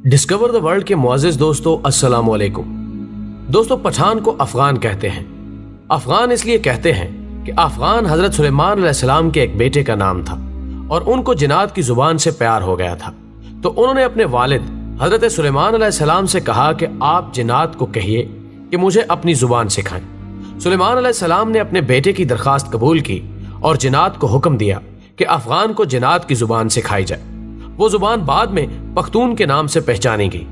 Discover the world के मुअज़्ज़िज़ दोस्तों, अस्सलाम वालेकुम। दोस्तों, पठान को अफगान कहते हैं। अफगान इसलिए कहते हैं कि अफगान हजरत सुलेमान अलैहिस्सलाम के एक बेटे का नाम था और उनको जिनात की जुबान से प्यार हो गया था। तो उन्होंने अपने वालिद हजरत सुलेमान अलैहिस्सलाम से कहा कि आप जिनात को कहिए कि मुझे अपनी जुबान सिखाएं। सुलेमान अलैहिस्सलाम ने अपने बेटे की दरखास्त कबूल की और जिनात को हुक्म दिया कि अफगान को जिनात की जुबान सिखाई जाए। वो जुबान बाद में पख्तून के नाम से पहचानी गई।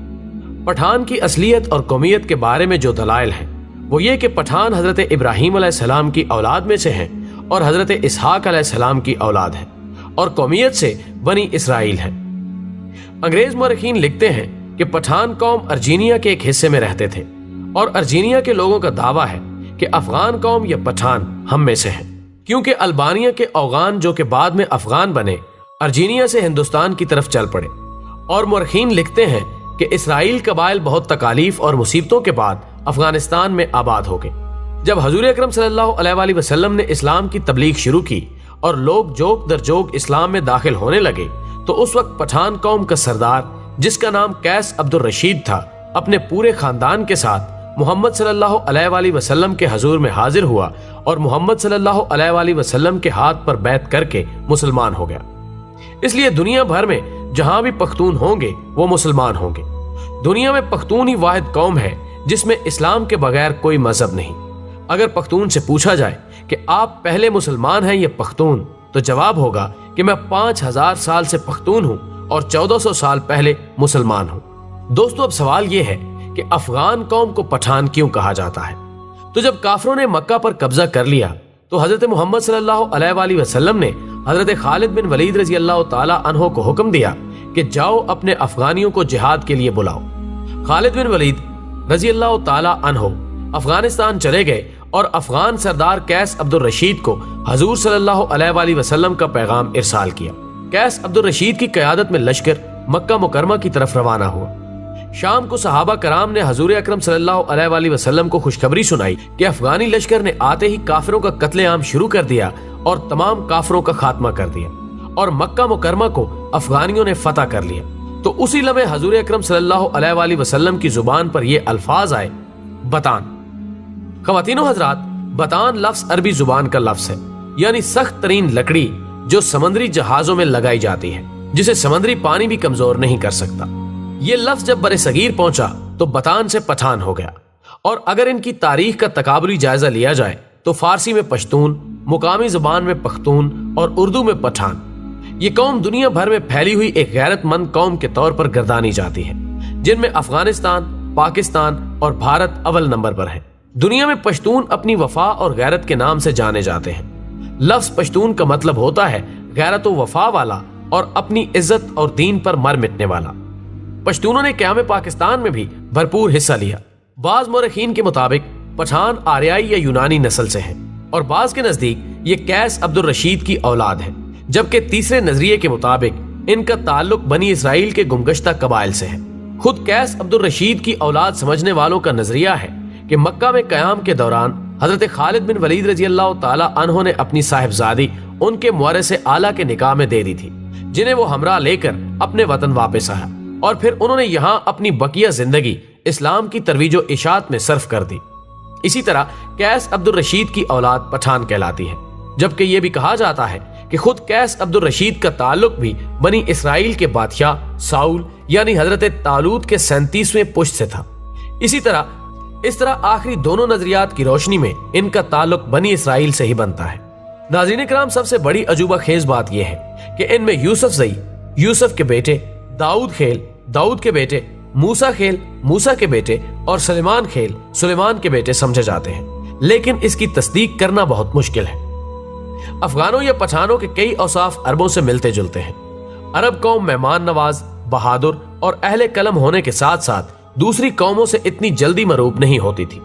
पठान की असलियत और कौमियत के बारे में जो दलाइल हैं वो ये कि पठान हजरत इब्राहीम अलैहिस्सलाम की औलाद में से हैं और हजरत इसहाक अलैहिस्सलाम की औलाद है और कौमियत से बनी इसराइल है। अंग्रेज मुअर्रिखीन लिखते हैं कि पठान कौम अर्जीनिया के एक हिस्से में रहते थे और अर्जीनिया के लोगों का दावा है कि अफगान कौम या पठान हम में से हैं, क्योंकि अल्बानिया के अफगान जो कि बाद में अफगान बने अर्जीनिया से हिंदुस्तान की तरफ चल पड़े। और मुअर्रिखीन लिखते हैं कि इसराइल कबाइल बहुत तकालीफ और मुसीबतों के बाद अफगानिस्तान में आबाद हो गए। जब हजूर अकरम सल्लल्लाहु अलैहि वसल्लम ने इस्लाम की तबलीग शुरू की और लोग जोक दर जोक इस्लाम में दाखिल होने लगे, तो उस वक्त पठान कौम का सरदार जिसका नाम कैस अब्दुल रशीद था, अपने पूरे खानदान के साथ मोहम्मद सल्लल्लाहु अलैहि वसल्लम के हजूर में हाजिर हुआ और मोहम्मद सल्लल्लाहु अलैहि वसल्लम के हाथ पर बैत करके मुसलमान हो गया। इसलिए दुनिया भर में जहां भी पख्तून होंगे वो मुसलमान होंगे। दुनिया में पख्तून ही वाहिद कौम है जिसमें इस्लाम के बगैर कोई मजहब नहीं। अगर पख्तून से पूछा जाए कि आप पहले मुसलमान हैं या पख्तून, तो जवाब होगा कि मैं 5000 साल से पख्तून हूं और 1400 साल पहले मुसलमान हूं। दोस्तों, अब सवाल यह है कि अफगान कौम को पठान क्यों कहा जाता है? तो जब काफरों ने मक्का पर कब्जा कर लिया तो हजरत मोहम्मद सल्लल्लाहु अलैहि वसल्लम ने हजरत खालिद बिन वलीद रजी अल्लाह ताला अन्हो को हुक्म दिया कि जाओ अपने अफगानियों को जिहाद के लिए बुलाओ। खालिद बिन वलीद रजी अल्लाह ताला अन्हो अफगानिस्तान चले गए और अफगान सरदार कैस अब्दुल रशीद को हजूर सल्लल्लाहु अलैहि वसल्लम का पैगाम इरसाल किया। कैस अब्दुल रशीद की क़यादत में लश्कर मक्का मुकरमा की तरफ रवाना हुआ। शाम को सहाबा कराम ने हजूर अकरम सल्लल्लाहु अलैहि वसल्लम को खुशखबरी सुनाई कि अफगानी लश्कर ने आते ही काफिरों का कत्लेआम शुरू कर दिया और तमाम काफिरों का खात्मा कर दिया और मक्का मुकरमा को अफगानियों ने फतह कर लिया। तो उसी लम्हे हजूर अकरम सल्लल्लाहु अलैहि वसल्लम की जुबान पर ये अल्फाज आए, बतान। ख़वातीनो हजरात, बतान लफ्ज अरबी जुबान का लफ्ज है, यानी सख्त तरीन लकड़ी जो समंदरी जहाजों में लगाई जाती है, जिसे समंदरी पानी भी कमजोर नहीं कर सकता। ये लफ्ज जब बरे सगीर पहुंचा तो बतान से पठान हो गया। और अगर इनकी तारीख का तकाबुली जायजा लिया जाए तो फारसी में पश्तून, मुकामी जुबान में पख्तून और उर्दू में पठान, ये कौम दुनिया भर में फैली हुई एक गैरतमंद कौम के तौर पर गर्दानी जाती है, जिनमें अफगानिस्तान, पाकिस्तान और भारत अव्वल नंबर पर है। दुनिया में पश्तून अपनी वफा और गैरत के नाम से जाने जाते हैं। लफ्ज पश्तून का मतलब होता है गैरत व वफा वाला और अपनी इज्जत और दीन पर मर मिटने वाला। पश्तूनों ने क़याम पाकिस्तान में भी भरपूर हिस्सा लिया। बाज मुअर्रिखीन के मुताबिक पठान आर्याई या यूनानी नस्ल से हैं और बाज के नजदीक ये कैस अब्दुल रशीद की औलाद है, जबकि तीसरे नजरिए के मुताबिक इनका ताल्लुक बनी इसराइल के गुमगश्ता कबाइल से है। खुद कैस अब्दुल रशीद की औलाद समझने वालों का नजरिया है कि मक्का में क़याम के दौरान हजरत खालिद बिन वलीद रजी अल्लाह ताला अन्हो ने अपनी साहिबजादी उनके मुअर्रिस आला के निकाह में दे दी थी, जिन्हें वो हमरा लेकर अपने वतन वापस आया और फिर उन्होंने यहाँ अपनी बकिया जिंदगी इस्लाम की तरवीजो इशात में सर्फ कर दी। इसी तरह कैस अब्दुल रशीद की औलाद पठान कहलाती है, जबकि यह भी कहा जाता है कि खुद कैस अब्दुल रशीद का ताल्लुक भी बनी इसराइल के बादशाह साउल यानी हजरत तालूत के 37वें पुश्त से था। इस तरह आखिरी दोनों नजरियात की रोशनी में इनका ताल्लुक बनी इसराइल से ही बनता है। नाज़रीन इकराम, सबसे बड़ी अजूबा खेज बात यह है कि इनमें यूसुफ ज़ई, यूसुफ के बेटे, दाऊद खेल, दाऊद के बेटे, मूसा खेल, मूसा के बेटे और सुलेमान खेल, सुलेमान के बेटे समझे जाते हैं, लेकिन इसकी तस्दीक करना बहुत मुश्किल है। अफगानों या पठानों के कई औसाफ अरबों से मिलते जुलते हैं। अरब कौम मेहमान नवाज, बहादुर और अहले कलम होने के साथ साथ दूसरी कौमों से इतनी जल्दी मरूब नहीं होती थी।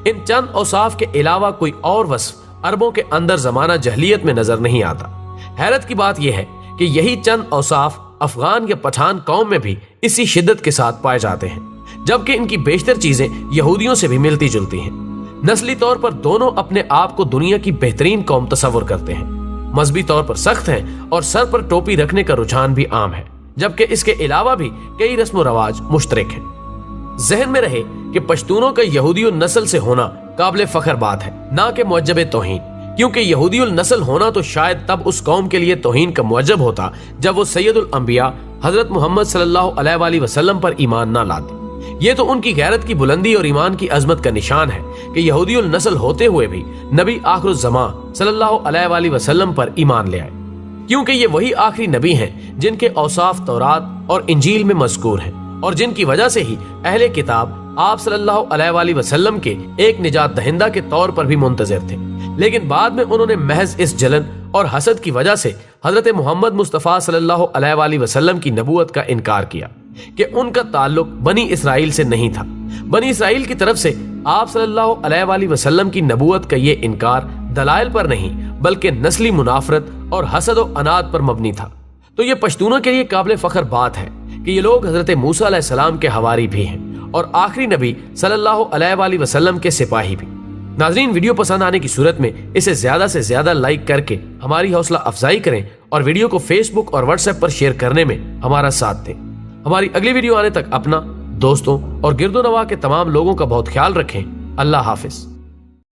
इन चंद औसाफ के अलावा कोई और वस्फ अरबों के अंदर जमाना जहलियत में नजर नहीं आता। हैरत की बात यह है कि यही चंद औसाफ अफगान या पठान कौम में भी इसी शिद्दत के साथ पाए जाते हैं, जबकि इनकी बेशतर चीजें यहूदियों से भी मिलती जुलती हैं। नस्ली तौर पर दोनों अपने आप को दुनिया की बेहतरीन कौम तस्वर करते हैं। मजहबी तौर पर सख्त हैं और सर पर टोपी रखने का रुझान भी आम है, जबकि इसके अलावा भी कई रस्म रवाज मुश्तरक हैं। जहन में रहे कि पश्तूनों का यहूदियुल नस्ल से होना काबिल फख्र बात है, ना कि मुअज्जब तौहीन, क्योंकि यहूदियुल नस्ल होना तो शायद तब उस कौम के लिए तौहीन का मुअज्जब होता जब वो सैयदुल अंबिया हजरत मोहम्मद सल्लल्लाहु अलैहि वसल्लम पर ईमान ना लाते। ये तो उनकी गैरत की बुलंदी और ईमान की अजमत का निशान है कि यहूदियुल नस्ल होते हुए भी नबी आखिरुज़्ज़मां सल्लल्लाहु अलैहि वसल्लम पर ईमान ले आए, क्योंकि ये वही आखिरी नबी हैं जिनके औसाफ तौरात और इंजील में मज़कूर हैं और जिनकी वजह से ही अहले किताब आप सल्लल्लाहु अलैहि वसल्लम के एक निजात दहिंदा के तौर पर भी मुंतज़िर थे। लेकिन बाद में उन्होंने महज इस जलन और हसद की वजह से हजरत मोहम्मद मुस्तफ़ा सल्लल्लाहु अलैहि वसल्लम की नबूवत का इनकार किया कि उनका ताल्लुक बनी इसराइल से नहीं था। बनी इसराइल की तरफ से आप सल्लल्लाहु अलैहि वसल्लम की नबूवत का ये इनकार दलाइल पर नहीं बल्कि नस्ली मुनाफरत और हसद और अनाद पर मबनी था। तो ये पश्तूनों के लिए काबिल फख्र बात है कि ये लोग हजरत मूसा अलैहिस्सलाम के हवारी भी हैं और आखिरी नबी सल्लल्लाहु अलैहि वसल्लम के सिपाही भी। नाज़रीन, वीडियो पसंद आने की सूरत में इसे ज्यादा से ज्यादा लाइक करके हमारी हौसला अफजाई करें और वीडियो को फेसबुक और व्हाट्सएप पर शेयर करने में हमारा साथ दें। हमारी अगली वीडियो आने तक अपना, दोस्तों और गिरदो नवा के तमाम लोगों का बहुत ख्याल रखें। अल्लाह हाफिज।